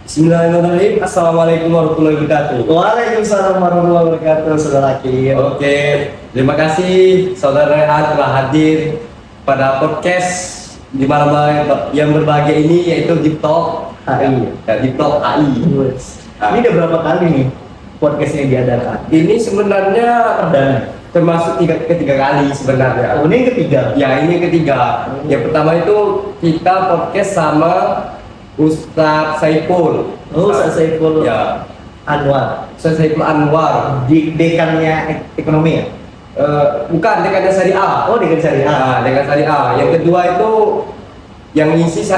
Bismillahirrahmanirrahim. Assalamualaikum warahmatullahi wabarakatuh. Waalaikumsalam warahmatullahi wabarakatuh, saudara Kim. Oke, terima kasih saudara Rehan telah hadir pada podcast di malam yang berbahagia ini, yaitu Deep Talk HI. Deep Talk HI. Ini udah berapa kali nih podcast ini diadakan? Ini sebenarnya Perdana. termasuk ketiga kali sebenarnya. Oh, ini yang ketiga. Ya, ini yang ketiga. Yang pertama itu kita podcast sama Ustadz Saiful. Oh, Ustaz Saiful Ya, Anwar. Ustadz Saiful Anwar. Dekannya ekonomi ya? Bukan, dekannya syariah. Oh, dekan syariah. Nah, dekan syariah. Yang kedua itu yang ngisi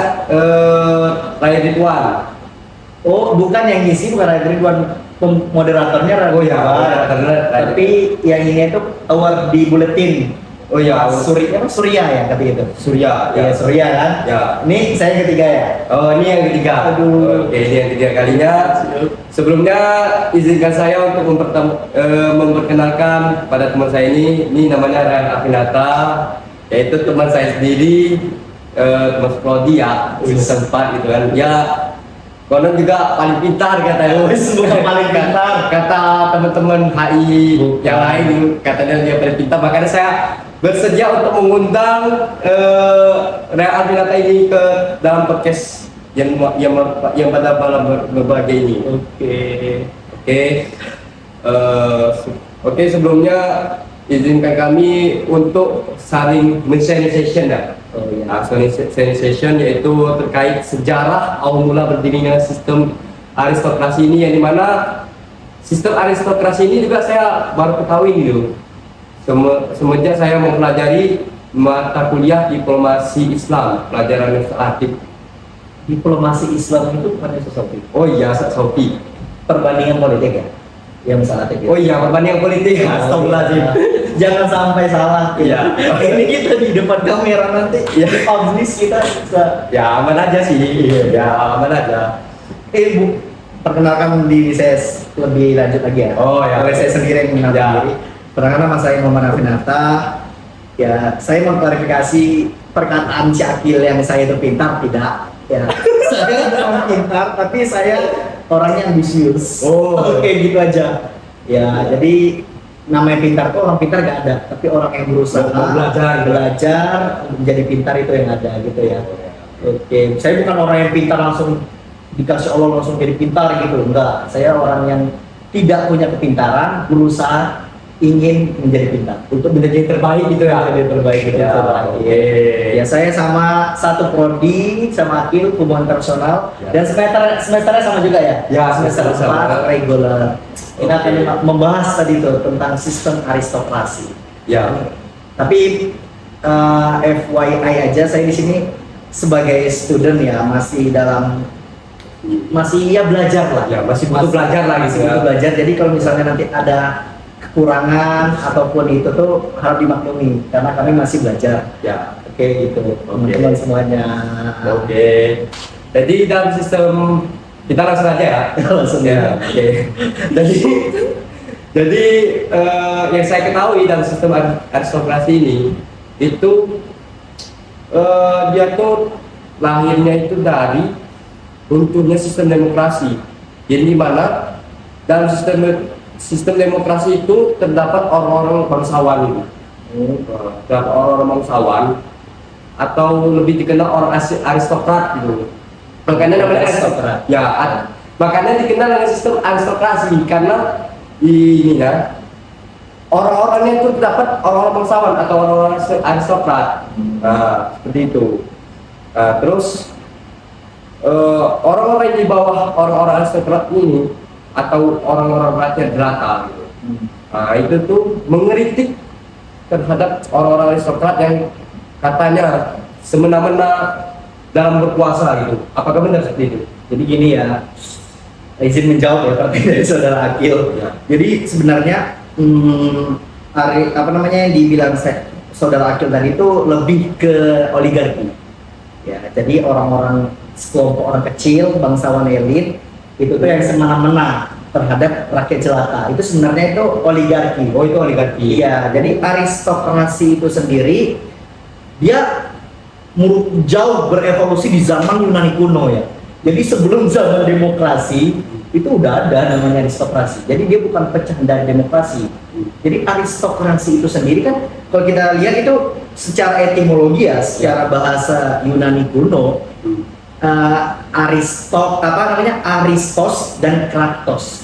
Raya Ridwan. Oh, bukan yang ngisi, bukan Raditya Ridwan, moderatornya Oh ya, Raditya. moderatornya Raditya. Tapi yang ini itu award di buletin. Oh ya, Surya ya kata itu. Surya. Ya, Surya kan? Ya. Ini saya yang ketiga ya. Oh, ini yang ketiga. Aduh. Oke, ini yang ketiga kalinya. Sebelumnya izinkan saya untuk memperkenalkan pada teman saya ini namanya Ryan Afinata, yaitu teman saya sendiri, teman seprodi ya, sempat gitu kan. Ya, konon juga paling pintar katanya. Bukan paling pintar. Kata teman-teman HI yang lain, katanya dia paling pintar. Makanya saya bersedia untuk mengundang Ryan Afinata ini ke dalam podcast yang pada malam berbahagia ini. Oke, sebelumnya izinkan kami untuk saling men-sharing session ya. Oh iya. Sharing session yaitu terkait sejarah awal mula berdirinya sistem aristokrasi ini, yang dimana sistem aristokrasi ini juga saya baru ketahui gitu. Semenjak saya mempelajari mata kuliah diplomasi Islam, pelajaran yang aktif. Diplomasi Islam itu bukan Sofi. Oh iya, Sofi. Perbandingan politik ya? Yang salah itu. Oh iya, perbandingan politik. Astagfirullahaladzim. Jangan sampai salah. Iya. Ini kita di depan kamera nanti. Iya. Publish kita bisa. Ya aman aja sih. Ya aman aja. Bu, perkenalkan diri saya lebih lanjut lagi ya. Oh ya. Oleh saya sendiri yang mengenalkan Ya. diri. Perkenalkan nama saya Muhammad Afinata. Ya, saya mengklarifikasi perkataan si Akil yang saya itu pintar, tidak. Ya, saya orang pintar, tapi saya orangnya ambisius. Oh. Oke, gitu aja. Ya, jadi namanya pintar tuh orang pintar gak ada, tapi orang yang berusaha Mau belajar. untuk menjadi pintar itu yang ada gitu ya. Oke, saya bukan orang yang pintar langsung dikasih Allah langsung jadi pintar gitu, enggak. Saya orang yang tidak punya kepintaran, berusaha ingin menjadi pintar untuk menjadi terbaik gitu ya. Menjadi terbaik gitu. Ya, oke. Ya, saya sama satu prodi sama Akil hubungan internasional Ya. dan semesternya sama juga ya. Ya, semester semester sama. 4 regular. Kita Oke. akan membahas tadi itu tentang sistem aristokrasi. Ya. Tapi FYI aja, saya di sini sebagai student ya, masih ya belajar lah. Ya, masih butuh belajar lah gitu Masih ya. butuh belajar. Jadi kalau misalnya nanti ada kekurangan ataupun itu tuh harus dimaklumi karena kami masih belajar. Ya. Oke gitu, teman-teman semuanya. Oke. Jadi dalam sistem kita langsung aja ya. Langsung Ya. Oke. Jadi yang saya ketahui dalam sistem aristokrasi ini itu dia tuh lahirnya itu dari runtuhnya sistem demokrasi. Jadi di mana dalam sistem demokrasi itu terdapat orang-orang bangsawan itu. Terdapat orang-orang bangsawan atau lebih dikenal orang aristokrat gitu. Makanya namanya Aristokrat. Ya, makanya dikenal dengan sistem aristokrasi karena ini ya orang-orangnya itu terdapat orang-orang bangsawan atau orang-orang aristokrat. Nah, seperti itu. Nah, terus orang-orang yang di bawah orang-orang aristokrat ini atau orang-orang rakyat jelata gitu. Nah, itu tuh mengkritik terhadap orang-orang aristokrat yang katanya semena-mena dalam berkuasa gitu. Apakah benar seperti itu? Jadi gini ya, izin menjawab ya seperti dari saudara Akil. Ya. Jadi sebenarnya yang dibilang saudara Akil tadi itu lebih ke oligarki. Ya, jadi orang-orang sekelompok orang kecil, bangsawan elit itu tuh yang semena-mena terhadap rakyat jelata. Itu sebenarnya itu oligarki. Oh, itu oligarki. Iya, jadi aristokrasi itu sendiri dia jauh berevolusi di zaman Yunani kuno ya. Jadi sebelum zaman demokrasi itu udah ada namanya aristokrasi. Jadi dia bukan pecahan dari demokrasi. Jadi aristokrasi itu sendiri kan kalau kita lihat itu secara etimologi ya, secara bahasa Yunani kuno, Aristos dan Kratos.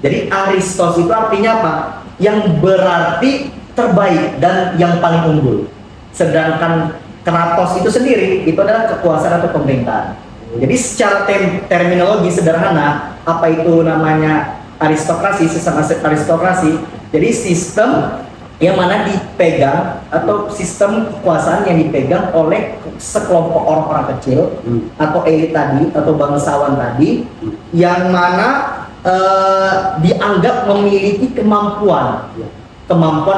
Jadi Aristos itu artinya apa? Yang berarti terbaik dan yang paling unggul. Sedangkan Kratos itu sendiri itu adalah kekuasaan atau pemerintahan. Jadi secara terminologi sederhana, apa itu namanya aristokrasi, sistem aristokrasi. Jadi sistem yang mana dipegang atau sistem kekuasaan yang dipegang oleh sekelompok orang-orang kecil atau elit tadi atau bangsawan tadi yang mana dianggap memiliki kemampuan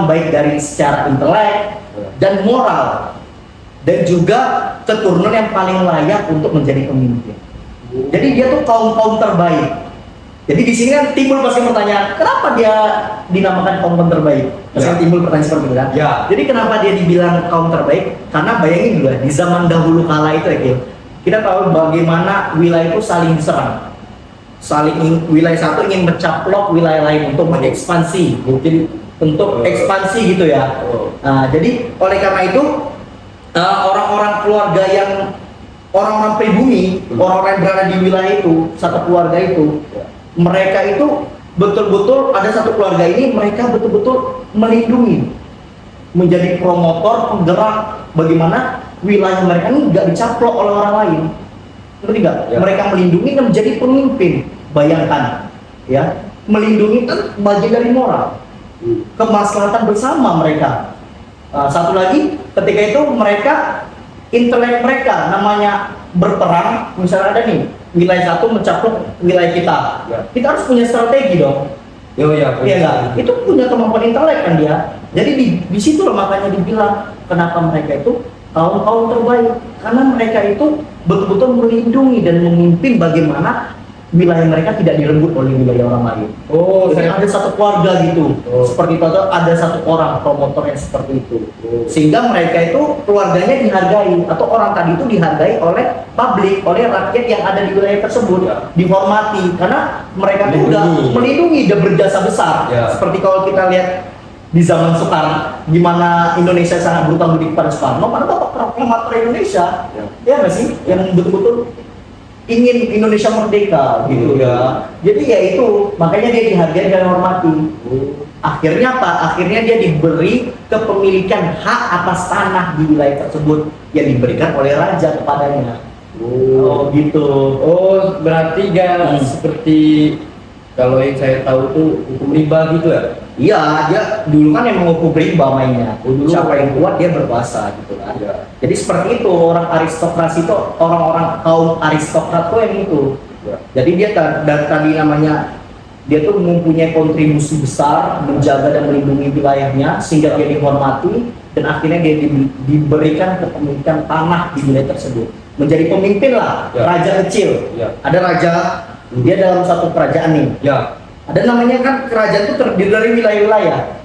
baik dari secara intelek dan moral dan juga keturunan yang paling layak untuk menjadi pemimpin. Jadi dia tuh kaum terbaik. Jadi di sini kan timbul pasti pertanyaan, kenapa dia dinamakan kaum terbaik? Pasti timbul pertanyaan seperti itu kan? Ya. Jadi kenapa dia dibilang kaum terbaik? Karena bayangin dulu di zaman dahulu kala itu ya, kita tahu bagaimana wilayah itu saling diserang. Wilayah satu ingin mencaplok wilayah lain untuk mengekspansi, mungkin untuk ekspansi gitu ya. Nah, jadi oleh karena itu orang-orang keluarga orang-orang pribumi, orang-orang yang berada di wilayah itu, satu keluarga itu, mereka itu betul-betul ada satu keluarga ini, mereka betul-betul melindungi, menjadi promotor, penggerak bagaimana wilayah mereka ini nggak dicaplok oleh orang lain. Ngerti nggak? Ya. Mereka melindungi dan menjadi pemimpin. Bayangkan, ya, melindungi itu bagian dari moral, kemaslahatan bersama mereka. Satu lagi, ketika itu mereka intelek mereka namanya berperang, misalnya ada nih wilayah satu mencaplok wilayah kita, kita harus punya strategi dong. Iya nggak? Itu punya kemampuan intelek kan dia. Jadi di situ loh makanya dibilang kenapa mereka itu kaum terbaik, karena mereka itu betul-betul melindungi dan memimpin bagaimana wilayah mereka tidak direnggut oleh wilayah orang lain. Jadi ada satu keluarga gitu, seperti itu, atau ada satu orang promotor yang seperti itu, sehingga mereka itu keluarganya dihargai atau orang tadi itu dihargai oleh publik, oleh rakyat yang ada di wilayah tersebut, dihormati karena mereka itu udah melindungi dan berjasa besar. Seperti kalau kita lihat di zaman sekarang, di mana Indonesia sangat berutang budi kepada Soekarno, mana Bapak proklamator Indonesia, ya nggak sih, yang betul-betul ingin Indonesia merdeka gitu ya. Jadi ya itu, makanya dia dihargai dan dihormati. Akhirnya apa? Akhirnya dia diberi kepemilikan hak atas tanah di wilayah tersebut yang diberikan oleh raja kepadanya. Gitu. Berarti gak seperti kalau yang saya tahu tuh hukum riba gitu ya? Iya, dia dulu kan emang hukum riba mainnya. Siapa yang kuat dia berkuasa gitu kan. Jadi seperti itu, orang aristokrasi itu, orang-orang kaum aristokrat tuh yang itu. Jadi dia tadi namanya, dia tuh mempunyai kontribusi besar menjaga dan melindungi wilayahnya sehingga dia dihormati dan akhirnya dia diberikan kepemilikan tanah di wilayah tersebut. Menjadi pemimpin lah, raja kecil. Ada raja, dia dalam satu kerajaan nih. Ada namanya kan kerajaan itu terdiri dari wilayah-wilayah.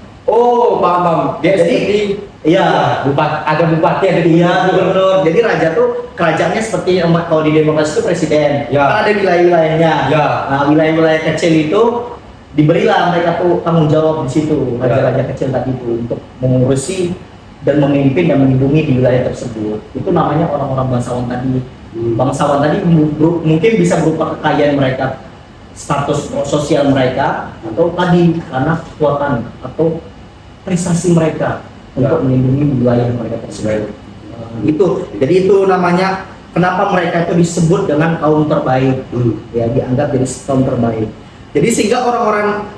Paham. Dia jadi ada bupati, ada gubernur. Jadi raja tuh kerajaannya seperti kalau di demokrasi itu presiden. Kan ada wilayah-wilayahnya. Nah, wilayah-wilayah kecil itu diberilah mereka tuh tanggung jawab di situ, raja-raja kecil tadi itu untuk mengurusi dan memimpin dan melindungi di wilayah tersebut. Itu namanya orang-orang bangsawan tadi. Bangsawan tadi mungkin bisa berupa kekayaan mereka, status sosial mereka, atau tadi karena kekuatan atau prestasi mereka untuk melindungi wilayah mereka tersebut. Jadi itu namanya kenapa mereka itu disebut dengan kaum terbaik, ya dianggap jadi kaum terbaik. Jadi sehingga orang-orang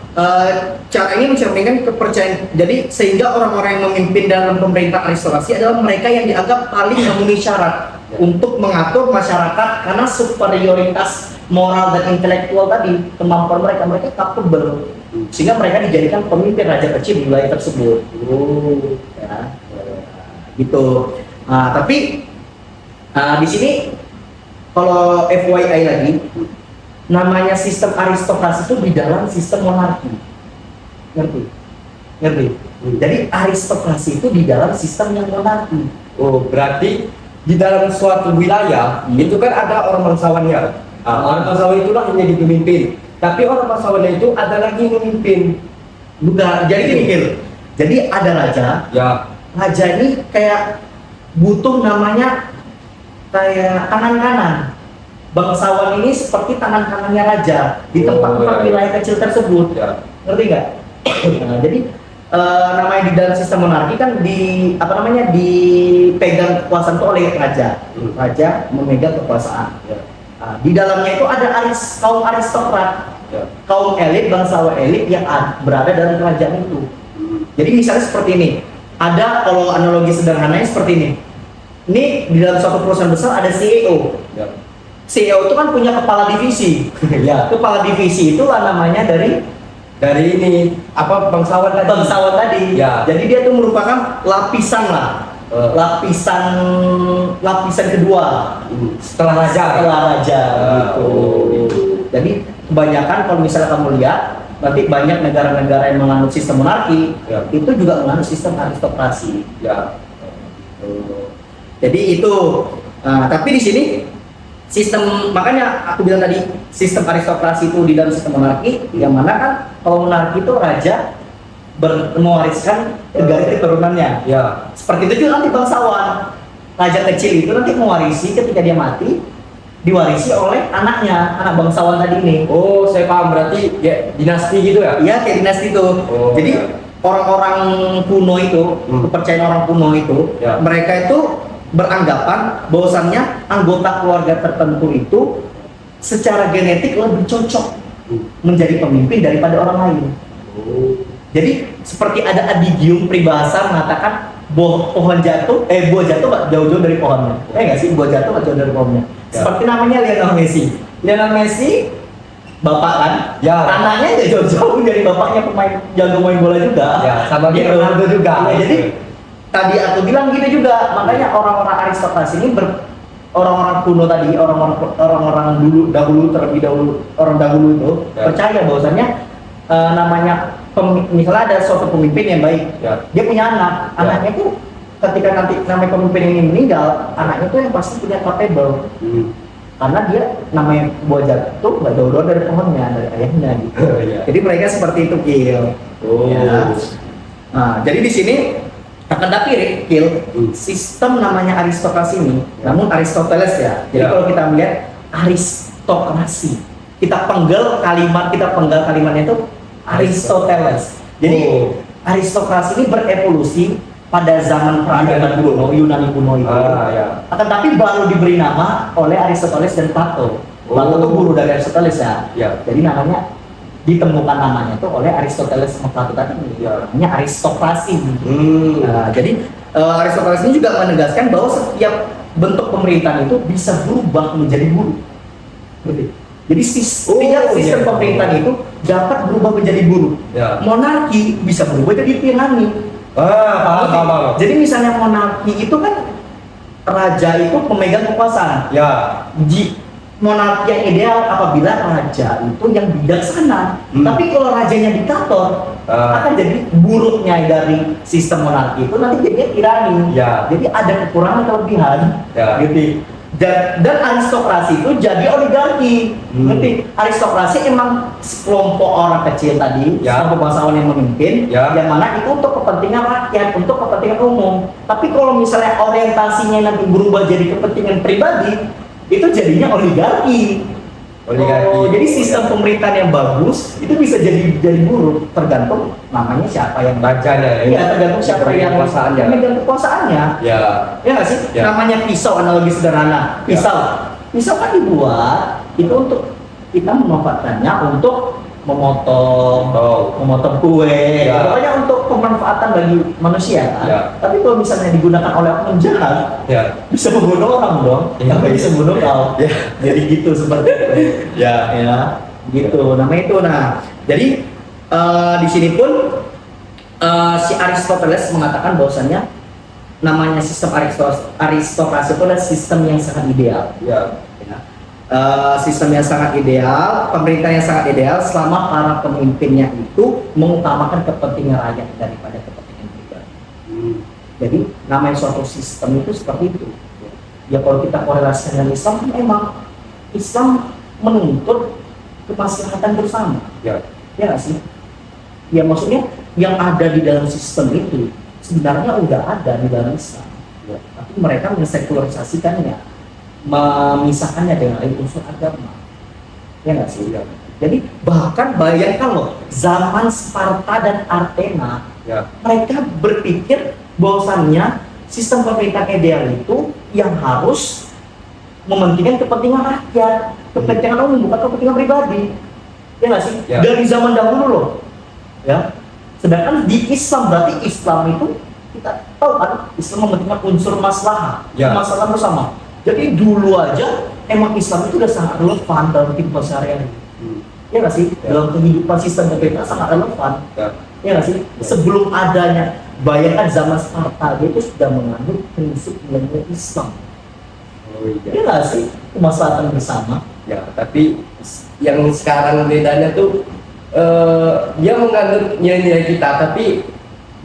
cara ini mencerminkan kepercayaan. Jadi sehingga orang-orang yang memimpin dalam pemerintah aristokrasi adalah mereka yang dianggap paling memenuhi syarat untuk mengatur masyarakat karena superioritas moral dan intelektual tadi, kemampuan mereka capable, sehingga mereka dijadikan pemimpin raja kecil di wilayah tersebut. Gitu. Tapi di sini kalau FYI lagi, namanya sistem aristokrasi itu di dalam sistem monarki. Ngerti? Ngerti. Jadi aristokrasi itu di dalam sistem yang monarki. Oh, berarti di dalam suatu wilayah itu kan ada orang bangsawannya. Orang bangsawan itulah yang jadi pemimpin. Tapi orang bangsawannya itu ada lagi yang memimpin. Bukan, jadi gini Gil. Jadi ada raja. Ya. Raja ini kayak butuh namanya kayak tangan kanan. Bangsawan ini seperti tangan kanannya raja di tempat-tempat ya. wilayah kecil tersebut. Ya. Ngerti nggak? Nah, jadi namanya di dalam sistem monarki kan dipegang kekuasaan itu oleh raja. Raja memegang kekuasaan. Ya. Nah, di dalamnya itu ada kaum aristokrat, Ya. kaum elit, bangsawan elit yang berada dalam kerajaan itu. Jadi misalnya seperti ini, ada kalau analogi sederhananya seperti ini. Ini di dalam suatu perusahaan besar ada CEO. Ya. CEO itu kan punya kepala divisi. Ya. Kepala divisi itulah namanya Dari ini apa bangsawan tadi? bangsawan tadi. Ya. Jadi dia itu merupakan lapisan lah. Lapisan kedua Setelah raja. raja gitu. Jadi kebanyakan kalau misalnya kamu lihat nanti banyak negara-negara yang menganut sistem monarki, Ya. itu juga menganut sistem aristokrasi. Ya. Jadi itu. Nah, tapi di sini sistem, makanya aku bilang tadi sistem aristokrasi itu di dalam sistem monarki, yang mana kan kalau monarki itu raja mewariskan garis keturunannya. Ya. Seperti itu juga nanti bangsawan. Raja kecil itu nanti mewarisi ketika dia mati, diwarisi oleh anaknya, anak bangsawan tadi ini. Oh, saya paham, berarti ya dinasti gitu ya? Iya, kayak dinasti itu. Oh, Jadi ya. orang-orang kuno itu, kepercayaan orang kuno itu, Ya. mereka itu beranggapan bahwasannya anggota keluarga tertentu itu secara genetik lebih cocok menjadi pemimpin daripada orang lain. Oh. Jadi seperti ada adigium peribahasa mengatakan buah jatuh nggak jauh-jauh dari pohonnya. Nggak sih, buah jatuh nggak jauh dari pohonnya. Ya. Seperti namanya Lionel Messi. Lionel Messi bapak kan, Ya. anaknya nggak jauh-jauh dari bapaknya pemain jago main bola juga. Ya, sama Gitu. Ronaldo juga. Ya, jadi tadi aku bilang gitu juga, makanya orang-orang aristokrasi ini orang-orang kuno tadi, orang-orang terlebih dahulu orang dahulu itu Ya. percaya bahwasannya namanya misalnya ada suatu pemimpin yang baik, Ya. dia punya anak, Ya. anaknya tuh ketika nanti namanya pemimpin ini meninggal, anaknya tuh yang pasti punya capable, karena dia namanya buah jatuh nggak jauh-jauh dari pohonnya, dari ayahnya gitu. Iya. Jadi mereka seperti itu Gil. Oh. Ya. Nah, jadi di sini akan tapi Gil, sistem namanya aristokrasi ini, namun Aristoteles ya. Jadi Ya. kalau kita melihat aristokrasi, kita penggal kalimatnya itu Aristoteles. Jadi aristokrasi ini berevolusi pada zaman peradaban kuno, Yunani kuno itu. Ya. Akan tapi baru diberi nama oleh Aristoteles dan Plato. Plato itu guru dari Aristoteles ya. Ya. Jadi namanya ditemukan namanya itu oleh Aristoteles sama Plato tadi. Ya. Namanya aristokrasi. Nah, Jadi aristokrasi ini juga menegaskan bahwa setiap bentuk pemerintahan itu bisa berubah menjadi buruk. Gitu. Jadi setiap sistem pemerintahan itu dapat berubah menjadi buruk. Ya. Monarki bisa berubah jadi tirani. Paham. Jadi misalnya monarki itu kan raja itu pemegang kekuasaan. Ya. Monarki yang ideal apabila raja itu yang bijaksana. Tapi kalau rajanya diktator, akan jadi buruknya dari sistem monarki itu nanti jadinya tirani. Ya. Jadi ada kekurangan kelebihan. Ya. Gitu. Dan aristokrasi itu jadi oligarki. Ngerti? Aristokrasi emang sekelompok orang kecil tadi, Ya. sekelompok bangsawan yang memimpin, Ya. yang mana itu untuk kepentingan rakyat, untuk kepentingan umum. Tapi kalau misalnya orientasinya nanti berubah jadi kepentingan pribadi, itu jadinya oligarki. Jadi sistem pemerintahan yang bagus itu bisa jadi buruk, tergantung namanya siapa yang Rajanya. Iya, tergantung siapa yang kekuasaannya. memegang kekuasaannya. Ya. Ya nggak sih? Ya. Namanya pisau, analogi sederhana. Pisau kan dibuat itu untuk kita memanfaatkannya untuk memotong kue. Ya. Pokoknya untuk pemanfaatan bagi manusia kan. Ya. Tapi kalau misalnya digunakan oleh oknum jahat, Ya. bisa membunuh orang dong. Ya. Yang bisa membunuh kau. Ya. Jadi gitu seperti itu. Ya. Gitu. Namanya itu. Nah, jadi di sini pun si Aristoteles mengatakan bahwasannya namanya sistem aristokrasi itu adalah sistem yang sangat ideal. Ya. Sistem yang sangat ideal, pemerintah yang sangat ideal selama para pemimpinnya itu mengutamakan kepentingan rakyat daripada kepentingan pribadi. Jadi namanya suatu sistem itu seperti itu. Ya kalau kita korelasikan dengan Islam, memang Islam menuntut kemaslahatan bersama. Ya. Ya nggak sih? Ya maksudnya yang ada di dalam sistem itu sebenarnya udah ada di dalam Islam. Ya. Tapi mereka mensekularisasikannya, memisahkannya dengan unsur agama. Ya nggak sih? Ya. Jadi bahkan bayangkan loh, zaman Sparta dan Athena, Ya. mereka berpikir bahwasannya sistem pemerintah ideal itu yang harus mementingkan kepentingan rakyat, kepentingan umum, bukan kepentingan pribadi. Ya nggak sih? Ya. Dari zaman dahulu loh. Ya. Sedangkan di Islam, berarti Islam itu kita tahu kan, Islam mementingkan unsur maslahah, Ya. masalah bersama. Jadi dulu aja emang Islam itu udah sangat relevan dalam kehidupan sehari-hari. Ya nggak sih? Ya. Dalam kehidupan sistem pemerintah sangat relevan. Ya. Ya nggak sih? Ya. Sebelum adanya, bayangkan zaman Sparta dia itu sudah menganut prinsip nilai Islam. Oh iya. Ya nggak sih? Kemaslahatan bersama. Ya, tapi yang sekarang bedanya tuh dia menganut nilai-nilai kita, tapi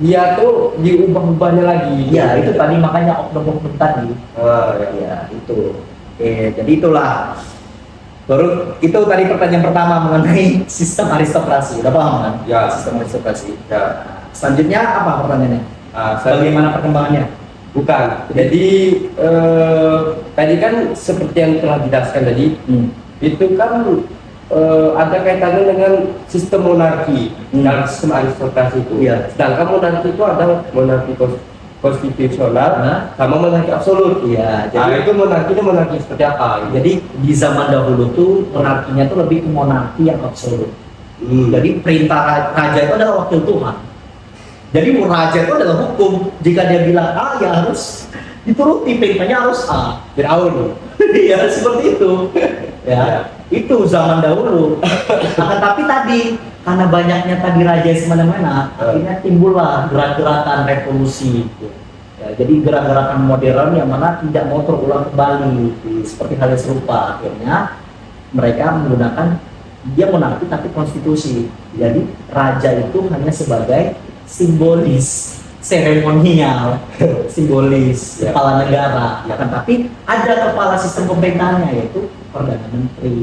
dia tuh diubah-ubahnya lagi. Ya itu tadi makanya oknum-oknum tadi. Ya. Ya itu. Jadi itulah. Baru itu tadi pertanyaan pertama mengenai sistem aristokrasi. Udah paham kan? Ya. Sistem aristokrasi. Ya. Selanjutnya apa pertanyaannya? Bagaimana perkembangannya? Bukan. Jadi tadi kan seperti yang telah dijelaskan tadi, itu kan ada kaitannya dengan sistem monarki dalam sistem aristokrasi itu. Iya. Sedangkan monarki itu ada monarki konstitusional sama monarki absolut. Iya. Nah, itu monarki seperti apa? Jadi di zaman dahulu tuh monarkinya tuh lebih ke monarki yang absolut. Jadi perintah raja itu adalah wakil Tuhan. Jadi raja itu adalah hukum. Jika dia bilang A, ya harus dituruti, perintahnya harus A. Firaun. Iya seperti itu. Ya, itu zaman dahulu. Nah, tapi tadi karena banyaknya tadi raja semena-mena, akhirnya timbullah gerak-gerakan revolusi. Ya, jadi gerak-gerakan modern yang mana tidak mau terulang kembali seperti hal yang serupa. Akhirnya mereka menggunakan dia monarki tapi konstitusi. Jadi raja itu hanya sebagai simbolis, seremonial, simbolis kepala negara. Akan tapi ada kepala sistem pemerintahannya yaitu perdana menteri.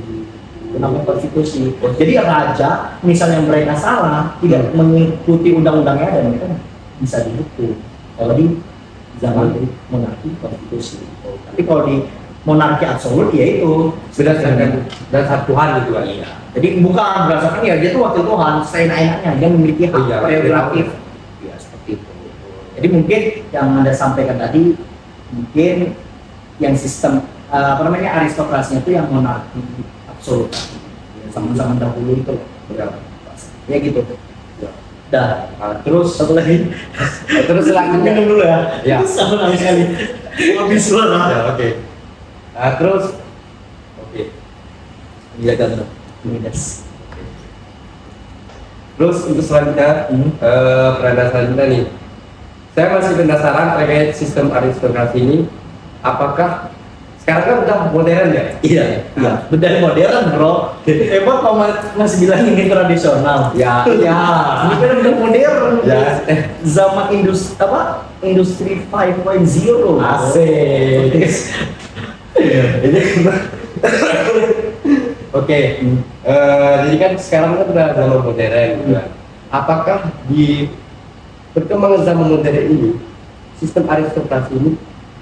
Itu namanya konstitusi. Jadi raja, misalnya mereka salah, tidak mengikuti undang-undangnya dan mereka bisa dihukum. Kalau di zaman monarki konstitusi. Tapi kalau di monarki absolut yaitu Berdasarkan dasar Tuhan gitu kan. iya. Jadi bukan berdasarkan ya dia tuh wakil Tuhan, seenak-enaknya dia memiliki hak Iya, prerogatif. Ya seperti itu. Jadi mungkin yang Anda sampaikan tadi mungkin yang sistem aristokrasinya itu yang monarki absolut. Ya, zaman-zaman dahulu itu loh. Ya gitu. Dah. Terus Satu lagi. terus selanjutnya Minum dulu ya. Ya. Sama sekali. Habis suara. Ya, oke. Terus oke. Iya kan. Minus. Terus untuk selanjutnya pertanyaan selanjutnya nih. Saya masih penasaran terkait sistem aristokrasi ini. Apakah sekarang kan udah modern ya? Iya. Udah modern bro. Emang kau masih bilang ini tradisional? Ya. Ini kan udah modern. Ya. Zaman industri 5.0. Asik. Ini oke. Jadi kan sekarang kan udah zaman modern gitu kan. Apakah di perkembangan zaman modern ini sistem aristokrasi ini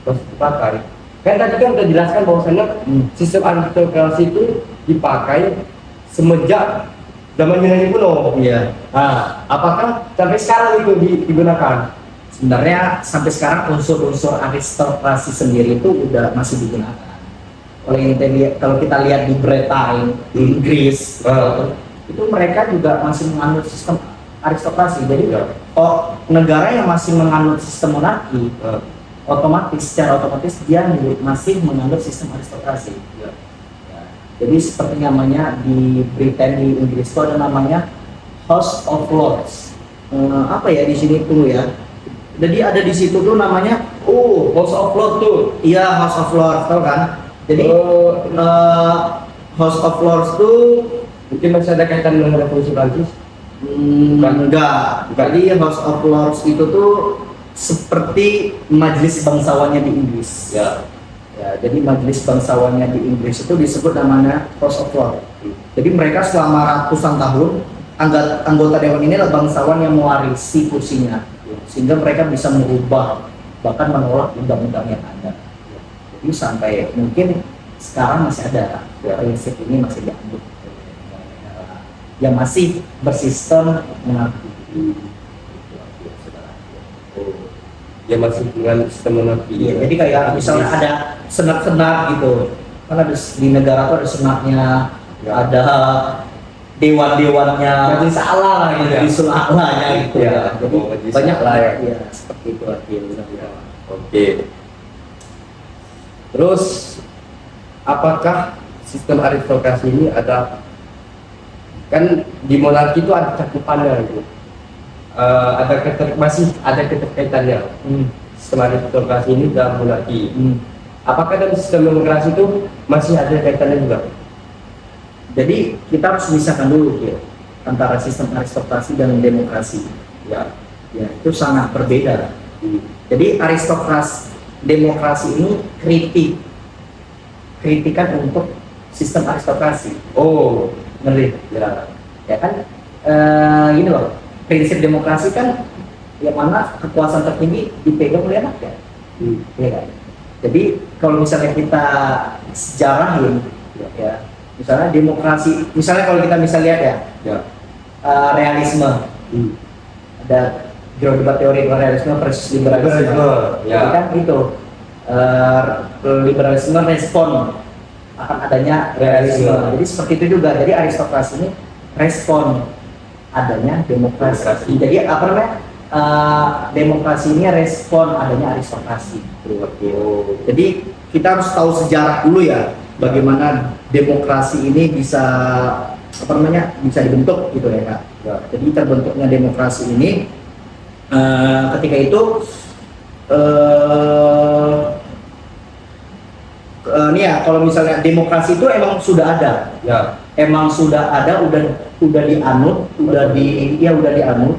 masih dipakai? Kan tadi kan udah jelaskan bahwasannya sistem aristokrasi itu dipakai semenjak zaman Yunani kuno. Iya. Nah, apakah sampai sekarang itu digunakan? Sebenarnya sampai sekarang unsur-unsur aristokrasi sendiri itu udah masih digunakan. Kalau kita lihat di Bretagne, di Inggris, itu mereka juga masih menganut sistem aristokrasi. Jadi negara yang masih menganut sistem monarki, secara otomatis dia masih menganut sistem aristokrasi. Ya. Jadi seperti namanya di Britain, di Inggris itu ada namanya House of Lords. Apa ya di sini tuh ya? Jadi ada di situ tuh namanya House of Lords tuh. Iya, House of Lords, tau kan? Jadi House of Lords tuh mungkin masih ada kaitan dengan revolusi Prancis. Enggak. Jadi House of Lords itu tuh seperti majelis bangsawannya di Inggris. Ya. Ya, jadi majelis bangsawannya di Inggris itu disebut namanya House of Lords. Jadi mereka selama ratusan tahun anggota dewan ini adalah bangsawan yang mewarisi kursinya, sehingga mereka bisa merubah bahkan menolak undang-undang yang ada. Jadi sampai mungkin sekarang masih ada prinsip ini masih diambil yang masih bersistem monarki. Ya masih dengan sistem monarki. Iya, jadi kayak misalnya ada senat-senat gitu, kan ada di negara tuh ada senatnya, ada dewan-dewannya, Majelis salah lah gitu, Ya. di Sulawanya gitu Ya, ya. Jadi majelis banyak lah a'la ya, ya. seperti itu akhirnya. Oke. Terus apakah sistem aristokrasi ini kan di monarki itu ada cakupannya gitu. Masih ada keterkaitannya sistem aristokrasi ini dalam monarki. Apakah dalam sistem demokrasi itu masih ada kaitannya juga? Jadi kita harus memisahkan dulu ya antara sistem aristokrasi dan demokrasi. Ya. Ya, itu sangat berbeda. Jadi demokrasi ini kritikan untuk sistem aristokrasi. Oh, Ngeri. Ya kan gini loh, prinsip demokrasi kan yang mana kekuasaan tertinggi dipegang oleh rakyat. Ya kan? Jadi kalau misalnya kita sejarahin ya, misalnya demokrasi, misalnya kalau kita bisa lihat ya, realisme. Ada debat teori realisme versus liberalisme. Ya. Jadi kan itu liberalisme respon akan adanya realisme. Jadi seperti itu juga. Jadi aristokrasi ini respon adanya demokrasi. Jadi apa namanya? Demokrasi ini respon adanya aristokrasi. Jadi kita harus tahu sejarah dulu ya, bagaimana demokrasi ini bisa apa namanya bisa dibentuk gitu ya Kak. Jadi terbentuknya demokrasi ini ketika itu nih ya, kalau misalnya demokrasi itu emang sudah ada, udah dianut, udah dianut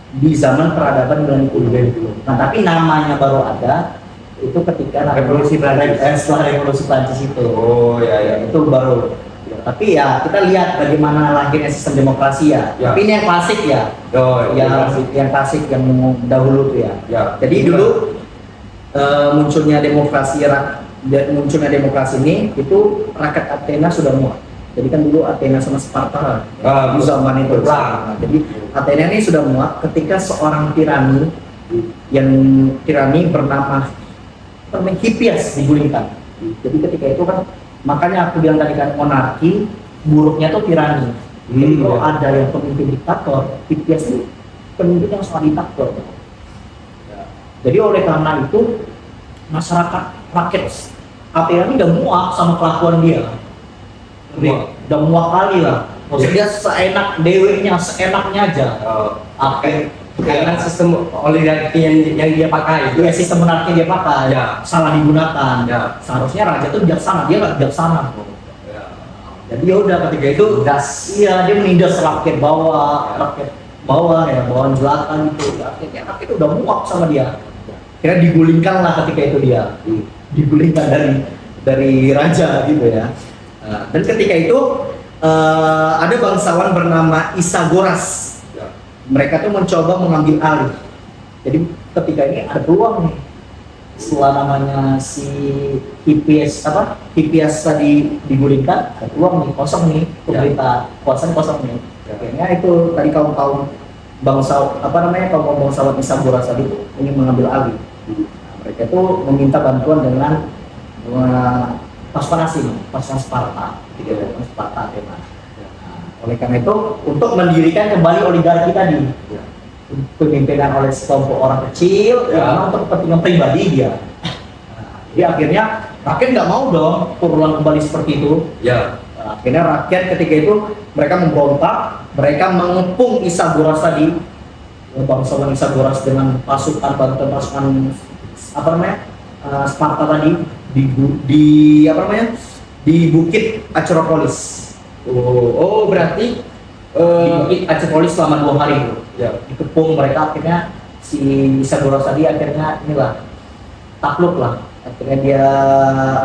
di zaman peradaban dulu. Nah tapi namanya baru ada itu ketika Revolusi Prancis. Setelah revolusi Prancis itu. Oh ya. Itu baru. Tapi ya kita lihat bagaimana lahirnya sistem demokrasi ya. Tapi ini yang klasik ya. Yang klasik yang dahulu tuh ya. Jadi dulu munculnya demokrasi ini itu rakyat Athena sudah muak. Jadi kan dulu Athena sama Sparta di zaman itu. Nah, jadi Athena ini sudah muak ketika seorang tirani bernama Hippias digulingkan. Jadi ketika itu kan makanya aku bilang tadi kan monarki buruknya tuh tirani. Jadi kalau ada yang pemimpin diktator, Hippias itu pemimpin yang sangat diktator. Jadi oleh karena itu masyarakat rakyat Athena ini udah muak sama kelakuan dia. Udah muak kali lah. Maksudnya dia seenak dewenya, seenaknya aja. Karena sistem oligarki yang dia pakai. Ya sistem monarki dia pakai, salah digunakan. Seharusnya raja itu bijaksana, dia nggak bijaksana. Jadi ya udah ketika itu dia menindas rakyat bawah ya, bawahan jelata gitu. Rakyat itu udah muak sama dia. Kira digulingkan lah ketika itu dia, digulingkan dari raja gitu ya. Dan ketika itu ada bangsawan bernama Isagoras. Mereka tuh mencoba mengambil alih. Jadi ketika ini ada peluang nih. Setelah namanya si Hippias tadi digulingkan, ada peluang nih, kosong nih pemerintah, kekuasaan kosong nih. Akhirnya itu tadi kaum bangsawan Isagoras tadi ingin mengambil alih. Mereka tuh meminta bantuan dengan pasukan asing, pasukan Sparta, Athena. Oleh karena itu, untuk mendirikan kembali oligarki tadi, pemimpinan oleh sekelompok orang kecil, untuk kepentingan pribadi dia. Jadi akhirnya rakyat nggak mau dong purulan kembali seperti itu. Akhirnya rakyat ketika itu mereka memberontak, mereka mengepung Isagoras tadi, bangsawan Isagoras dengan pasukan Sparta tadi di Bukit Acropolis. Berarti di Bukit Acropolis selama 2 hari itu. Dikepung mereka, akhirnya si Isagoras tadi akhirnya takluk lah. akhirnya dia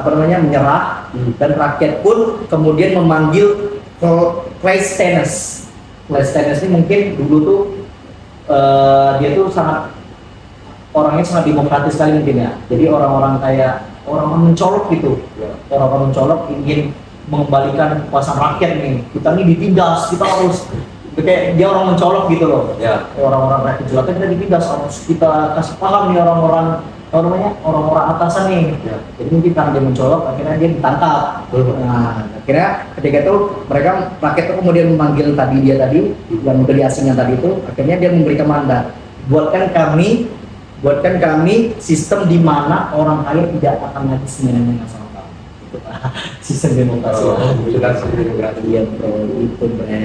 menyerah, dan rakyat pun kemudian memanggil Cleisthenes. Cleisthenes ini mungkin dulu tuh dia tuh orangnya sangat demokratis sekali mungkin ya. Jadi orang-orang kayak orang mencolok gitu, orang-orang mencolok ingin mengembalikan kekuasaan rakyat nih. Kita nih ditindas, kita harus kayak dia orang mencolok gitu loh. Ya. Orang-orang rakyat jelata kita ditindas, harus kita kasih paham nih orang-orang atasan nih. Ya. Jadi mungkin karena dia mencolok, akhirnya dia ditangkap. Nah, akhirnya ketika itu rakyat itu kemudian memanggil dia tadi yang udah diasingkan tadi itu, akhirnya dia memberikan mandat, buatkan kami sistem di mana orang kaya tidak akan lagi semena-mena sama kamu. Itu sistem demokrasi. Bukan sistem demokrasi. Iya bro, itu bre.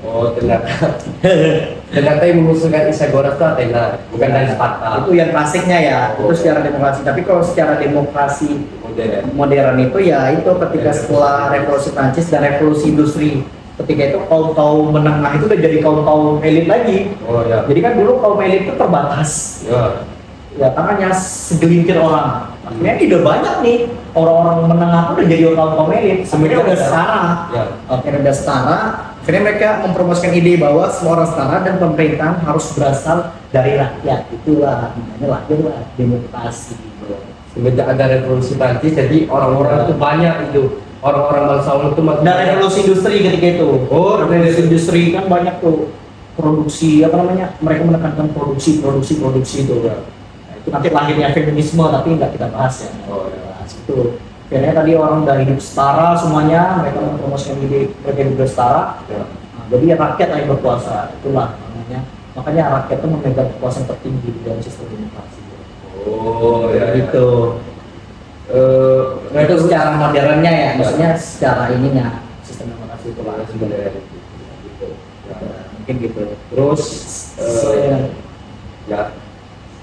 Oh ternyata yang mengusulkan Isagoras itu Athena, bukan dari Sparta. Itu yang klasiknya ya, itu secara demokrasi. Tapi kalau secara demokrasi modern itu ya itu ketika setelah revolusi Prancis dan revolusi industri, ketika itu kaum menengah itu udah jadi kaum elit lagi. Oh ya. Jadi kan dulu kaum elit itu terbatas. Ya tangannya segelintir orang. Akhirnya udah banyak nih orang-orang menengah itu udah jadi kaum elit. Sebenarnya udah setara. Ya. Akhirnya udah setara. Akhirnya mereka mempromosikan ide bahwa semua orang setara dan pemerintahan harus berasal dari rakyat. Itulah namanya lahirlah demokrasi. Semenjak ada revolusi Prancis, jadi orang-orang itu banyak itu. Orang-orang bangsawan itu makin Dan revolusi industri ketika itu. Oh, revolusi industri kan banyak tuh produksi mereka menekankan produksi itu. Nah, itu nanti lahirnya feminisme tapi nggak kita bahas ya. Oh, ya. Bahas itu. Akhirnya tadi orang udah hidup setara semuanya, mereka mempromosikan ide mereka hidup setara. Ya. Nah, jadi ya rakyat yang berkuasa, itulah namanya. Makanya rakyat itu memegang kekuasaan tertinggi di dalam sistem demokrasi. Oh ya. Gitu. Nah, itu secara modernnya ya, maksudnya secara ininya sistem demokrasi itu lah sebenarnya gitu. Mungkin gitu. Terus ya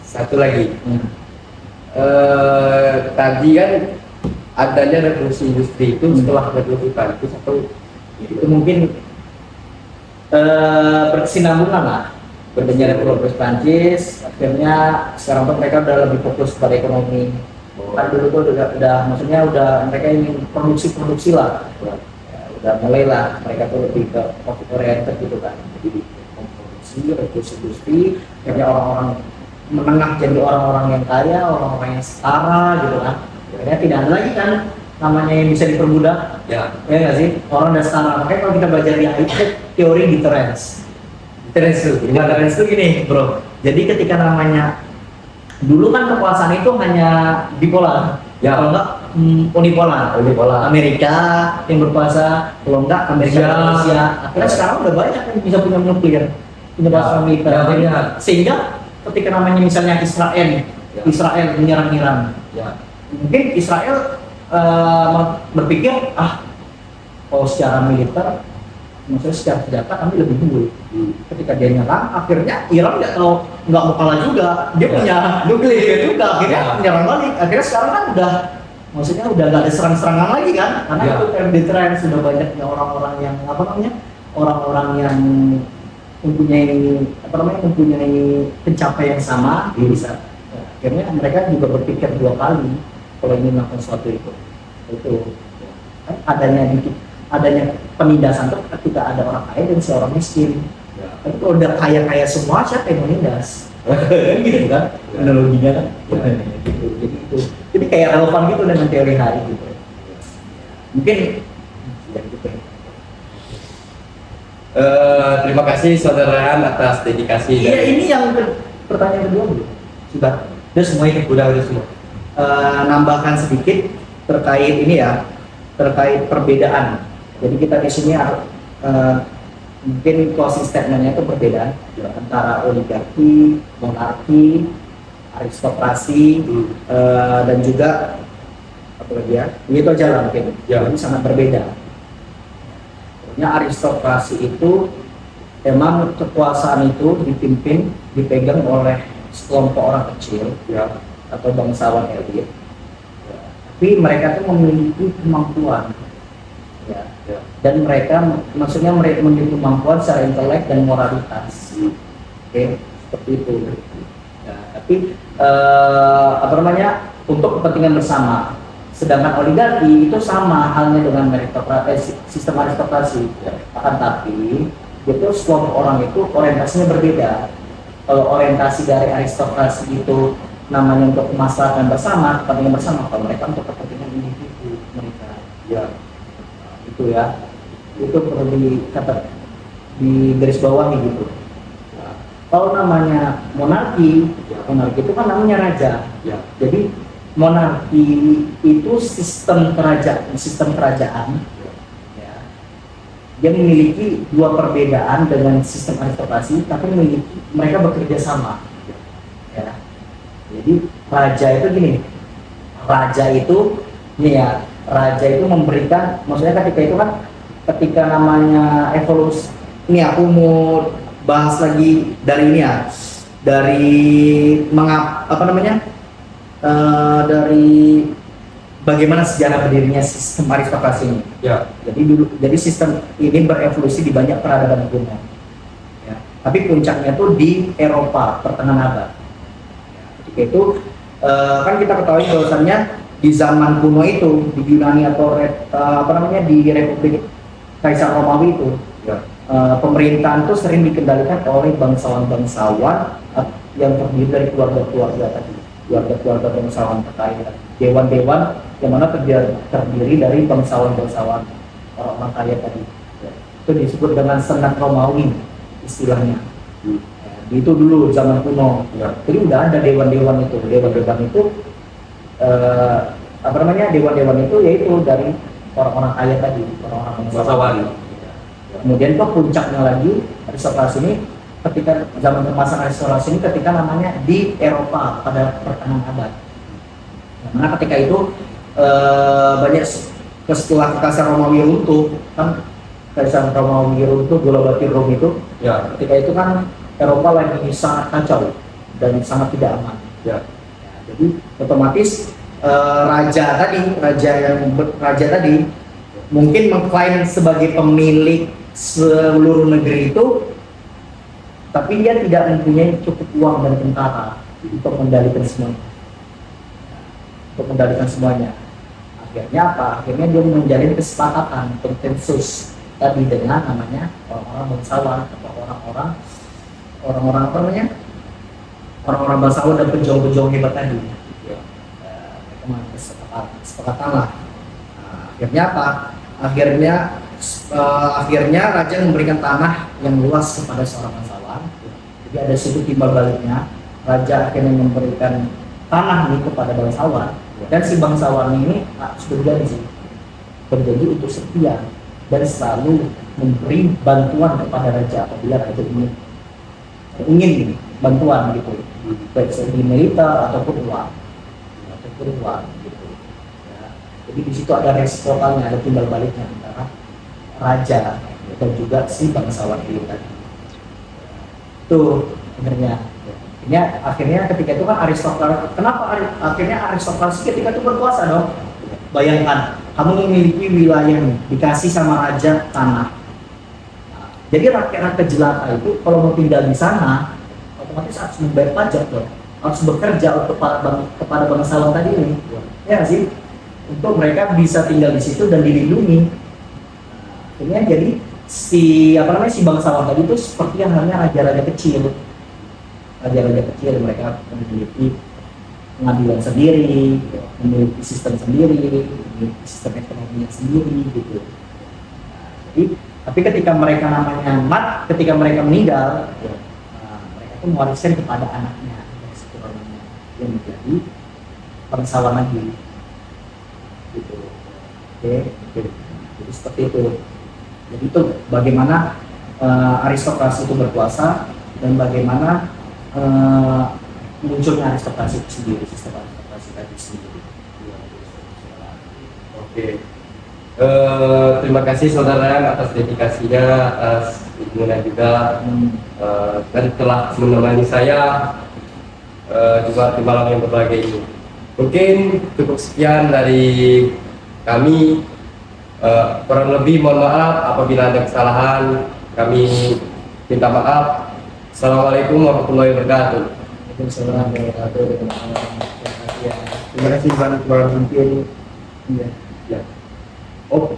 satu lagi. Tadi kan adanya revolusi industri itu setelah revolusi Prancis atau Itu mungkin berkesinambungan lah. Adanya revolusi Prancis, akhirnya sekarang tuh mereka udah lebih fokus pada ekonomi. Kan dulu tuh maksudnya udah mereka ingin produksi lah. Ya, udah mulai lah mereka tuh lebih ke profit oriented gitu kan. Jadi produksi, revolusi industri, akhirnya orang-orang menengah jadi orang-orang yang kaya, orang-orang yang setara gitu kan. Akhirnya tidak ada lagi kan namanya yang bisa dipermudah. ya Ya nggak sih? Orang udah setara. Makanya kalau kita belajar di IT, teori deterrence. Deterrence itu gini bro. Jadi ketika namanya dulu kan kekuasaan itu hanya bipolar. Ya. Kalau enggak unipolar. Amerika yang berkuasa, kalau enggak Amerika dan Rusia. Akhirnya sekarang udah banyak yang bisa punya nuklir, punya pasukan militer. Ya, banyak. Sehingga ketika namanya misalnya Israel menyerang Iran, ya mungkin Israel berpikir kalau secara militer, maksudnya secara senjata kami lebih unggul. Ketika dia nyerang, akhirnya Iran nggak mau kalah juga. Dia punya nuklir juga, akhirnya menyerang balik. Akhirnya sekarang kan udah nggak ada serang-serangan lagi kan? Karena itu deterrence, sudah banyaknya orang-orang yang orang-orang yang mempunyai pencapaian yang sama bisa. Akhirnya mereka juga berpikir dua kali kalau ingin melakukan sesuatu itu. Kan adanya penindasan itu ketika ada orang kaya dan seorang miskin. Tapi kalau udah kaya semua, siapa yang menindas? Gitu kan? Analoginya kan? Gitu. Jadi kayak relevan gitu dengan teori hari gitu. Mungkin ya gitu. Terima kasih saudara atas dedikasi. Iya, ini yang pertanyaan kedua dulu. Sudah semua ini udah semua. Nambahkan sedikit terkait ini ya, terkait perbedaan. Jadi kita di sini mungkin closing statement-nya itu perbedaan antara oligarki, monarki, aristokrasi, dan juga apa lagi ya? Itu aja lah mungkin. Ini sangat berbeda. Aristokrasi itu memang kekuasaan itu dipegang oleh sekelompok orang kecil atau bangsawan elit. Tapi mereka tuh memiliki kemampuan. Dan mereka memiliki kemampuan secara intelek dan moralitas. Oke, seperti itu. Tapi untuk kepentingan bersama. Sedangkan oligarki itu sama halnya dengan sistem aristokrasi. Akan tapi itu sekelompok orang itu orientasinya berbeda. Kalau orientasi dari aristokrasi itu namanya untuk kemaslahatan bersama, kepentingan bersama, kalau mereka untuk kepentingan individu mereka. Ya. Itu ya, itu perlu di garis bawahi gitu. Kalau namanya monarki itu kan namanya raja. Ya. Jadi monarki itu sistem kerajaan. Ya. Dia memiliki dua perbedaan dengan sistem aristokrasi, tapi mereka bekerja sama. Ya. Jadi raja itu gini, raja itu memberikan, maksudnya ketika namanya evolusi, ini aku mau bahas lagi dari ini ya, dari bagaimana sejarah berdirinya sistem aristokrasi ini. Ya. Jadi sistem ini berevolusi di banyak peradaban kuno. Ya. Tapi puncaknya tuh di Eropa pertengahan abad. Ya. Ketika itu kan kita ketahui bahwasannya di zaman kuno itu di Yunani atau di Republik Kaisar Romawi itu, Ya. pemerintahan itu sering dikendalikan oleh bangsawan-bangsawan yang terdiri dari keluarga-keluarga bangsawan terkaya, dewan-dewan yang mana terdiri dari bangsawan-bangsawan orang-orang kaya tadi. Itu disebut dengan Senat Romawi istilahnya. Itu dulu zaman kuno. Ya. Jadi udah ada dewan-dewan itu. Dewan-dewan itu yaitu dari orang-orang kaya tadi, orang-orang Bangsawan. Kemudian kok puncaknya lagi aristokrasi ini ketika zaman kemasan aristokrasi ini ketika namanya di Eropa pada pertengahan abad. Karena ketika itu setelah Kaisar Romawi runtuh, kan Kaisar Romawi runtuh, Bola Batir Rom itu, Ya. ketika itu kan Eropa lagi sangat kacau dan sangat tidak aman. Ya. Jadi otomatis raja tadi mungkin mengklaim sebagai pemilik seluruh negeri itu, tapi dia tidak mempunyai cukup uang dan tentara untuk mengendalikan semuanya. Akhirnya apa? Akhirnya dia menjalin kesepakatan konsensus tadi dengan namanya orang-orang bangsawan atau orang-orang bangsawan dan pejuang-pejuang hebat tadi. Kesepakatan lah. Akhirnya apa? Akhirnya raja memberikan tanah yang luas kepada seorang bangsawan. Jadi ada situ timbal baliknya. Raja akhirnya memberikan tanah ini kepada bangsawan, dan si bangsawan ini berjanji untuk setia dan selalu memberi bantuan kepada raja apabila raja ingin bantuan gitu, baik segi militer ataupun uang gitu. Ya. Jadi di situ ada resiprokanya, ada timbal baliknya antara raja dan juga si bangsawan itu tadi. Itu akhirnya ketika itu kan aristokrasi. Kenapa akhirnya aristokrasi ketika itu berkuasa dong? Bayangkan kamu memiliki wilayah dikasih sama raja tanah. Jadi rakyat jelata itu kalau mau tinggal di sana otomatis harus membayar pajak loh. Harus bekerja untuk kepada bangsawan tadi ini, ya sih, untuk mereka bisa tinggal di situ dan dilindungi. Akhirnya jadi si bangsawan tadi itu seperti yang namanya raja-raja kecil, mereka memiliki pengadilan sendiri, memiliki sistem sendiri, memiliki sistem ekonominya sendiri gitu. Jadi, tapi ketika mereka meninggal, mereka itu mewariskan kepada anaknya yang menjadi bangsawan lagi gitu. Oke. Jadi seperti itu. Jadi itu bagaimana aristokrasi itu berkuasa dan bagaimana munculnya aristokrasi itu sendiri, sistem aristokrasi tadi sendiri. Oke. Terima kasih saudara atas dedikasinya, atas ilmunya juga, dan telah menemani saya juga di malam yang berbahagia ini. Mungkin cukup sekian dari kami. Kurang lebih mohon maaf apabila ada kesalahan, kami minta maaf. Assalamualaikum warahmatullahi wabarakatuh. Waalaikumsalam warahmatullahi wabarakatuh. Terima kasih banyak Bang Mungkin. Ya. Oh,